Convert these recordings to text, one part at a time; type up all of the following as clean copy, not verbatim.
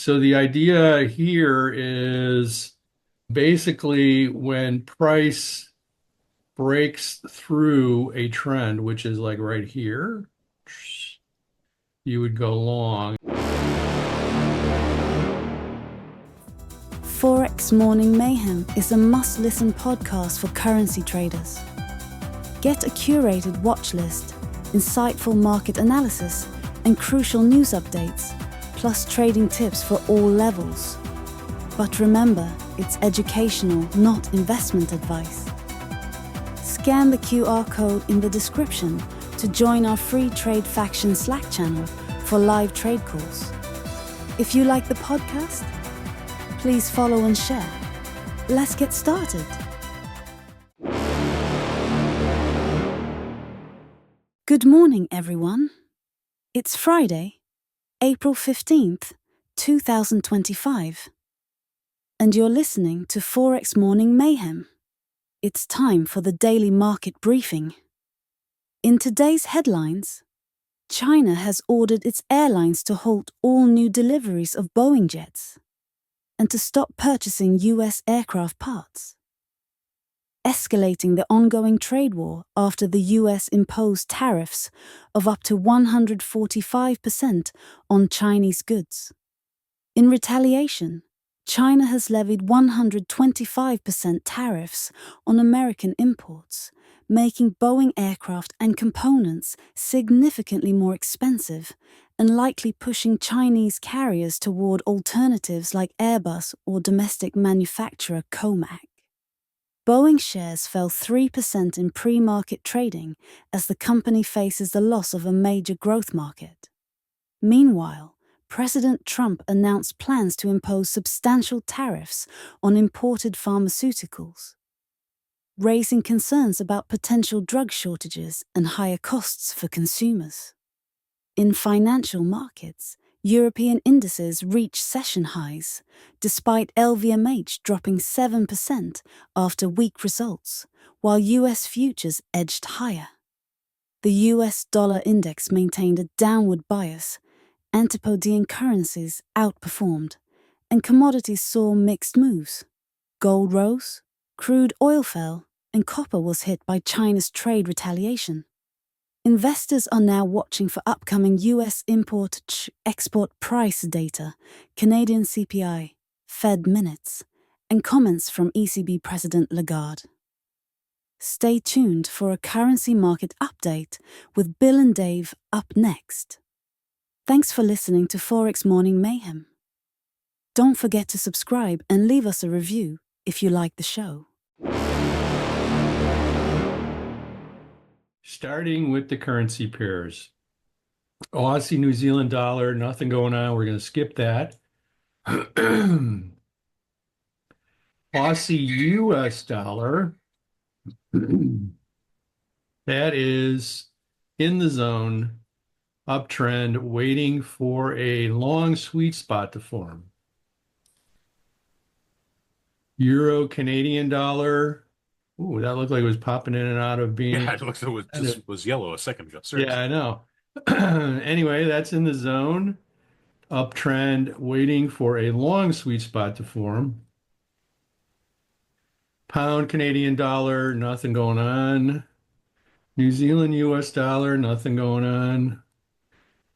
So the idea here is basically when price breaks through a trend, which is like right here, you would go long. Forex Morning Mayhem is a must-listen podcast for currency traders. Get a curated watch list, insightful market analysis, and crucial news updates, plus trading tips for all levels. But remember, it's educational, not investment advice. Scan the QR code in the description to join our free Trade Faction Slack channel for live trade calls. If you like the podcast, please follow and share. Let's get started. Good morning, everyone. It's Friday, April 15th, 2025. And you're listening to Forex Morning Mayhem. It's time for the daily market briefing. In today's headlines, China has ordered its airlines to halt all new deliveries of Boeing jets and to stop purchasing US aircraft parts, escalating the ongoing trade war after the US imposed tariffs of up to 145% on Chinese goods. In retaliation, China has levied 125% tariffs on American imports, making Boeing aircraft and components significantly more expensive and likely pushing Chinese carriers toward alternatives like Airbus or domestic manufacturer Comac. Boeing shares fell 3% in pre-market trading as the company faces the loss of a major growth market. Meanwhile, President Trump announced plans to impose substantial tariffs on imported pharmaceuticals, raising concerns about potential drug shortages and higher costs for consumers. In financial markets, European indices reached session highs, despite LVMH dropping 7% after weak results, while US futures edged higher. The US dollar index maintained a downward bias, Antipodean currencies outperformed, and commodities saw mixed moves. Gold rose, crude oil fell, and copper was hit by China's trade retaliation. Investors are now watching for upcoming US import-export price data, Canadian CPI, Fed minutes, and comments from ECB President Lagarde. Stay tuned for a currency market update with Bill and Dave up next. Thanks for listening to Forex Morning Mayhem. Don't forget to subscribe and leave us a review if you like the show. Starting with the currency pairs. Aussie, New Zealand dollar, nothing going on. We're going to skip that. Aussie, US dollar, that is in the zone, uptrend, waiting for a long sweet spot to form. Euro, Canadian dollar. Ooh, that looked like it was popping in and out of being. Yeah, it looks like it just was yellow a second ago. Yeah, I know. Anyway, that's in the zone. Uptrend, waiting for a long sweet spot to form. Pound, Canadian dollar, nothing going on. New Zealand, US dollar, nothing going on.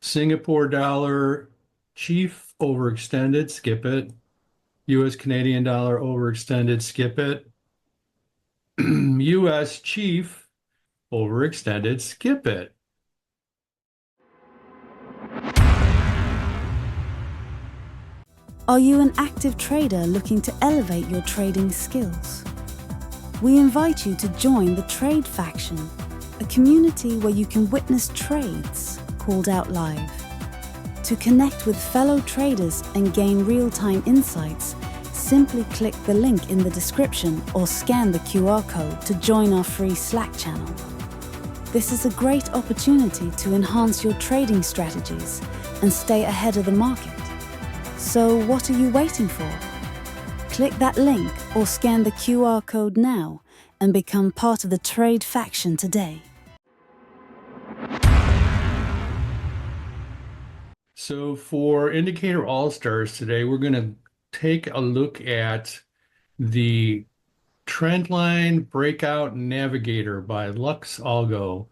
Singapore dollar, chief, overextended, skip it. US Canadian dollar, overextended, skip it. US chief, overextended, skip it. Are you an active trader looking to elevate your trading skills? We invite you to join the Trade Faction, a community where you can witness trades called out live. To connect with fellow traders and gain real-time insights, simply click the link in the description or scan the QR code to join our free Slack channel. This is a great opportunity to enhance your trading strategies and stay ahead of the market. So what are you waiting for? Click that link or scan the QR code now and become part of the Trade Faction today. So for Indicator All-Stars today, we're going to take a look at the Trend Line Breakout Navigator by Luxe Algo.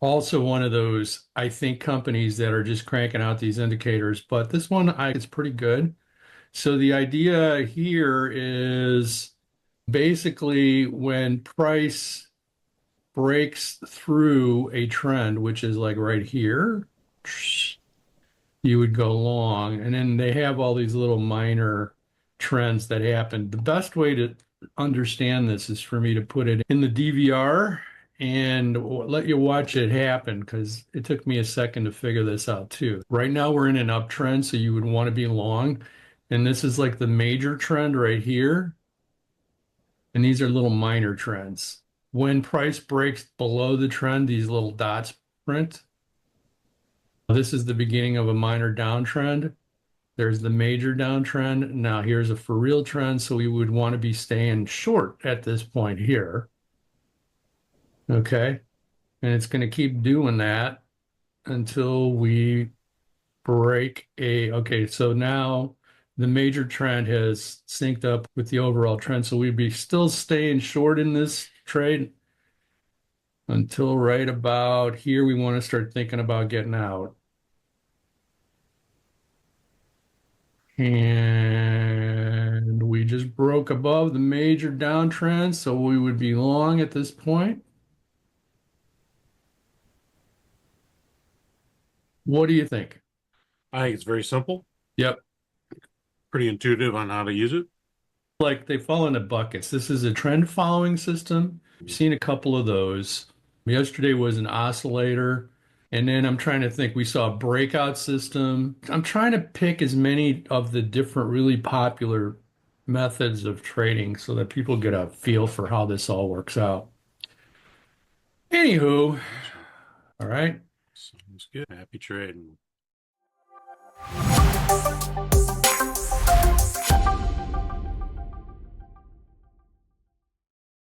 Also one of those, I think, companies that are just cranking out these indicators, but this one it's pretty good. So the idea here is basically when price breaks through a trend, which is like right here, you would go long. And then they have all these little minor trends that happen. The best way to understand this is for me to put it in the DVR and let you watch it happen, because it took me a second to figure this out too. Right now we're in an uptrend, so you would want to be long. And this is like the major trend right here. And these are little minor trends. When price breaks below the trend, these little dots print. This is the beginning of a minor downtrend. There's the major downtrend. Now here's a for real trend, so we would want to be staying short at this point here. Okay, and it's going to keep doing that until we break okay, so now the major trend has synced up with the overall trend, so we'd be still staying short in this trade until right about here we want to start thinking about getting out. And we just broke above the major downtrend, so we would be long at this point. What do you think? I think it's very simple, Yep. pretty intuitive on how to use it. Like they fall into buckets. This is a trend following system. I've seen a couple of those. Yesterday was an oscillator. And then I'm trying to think, we saw a breakout system. I'm trying to pick as many of the different really popular methods of trading so that people get a feel for how this all works out. Anywho, all right. Sounds good. Happy trading.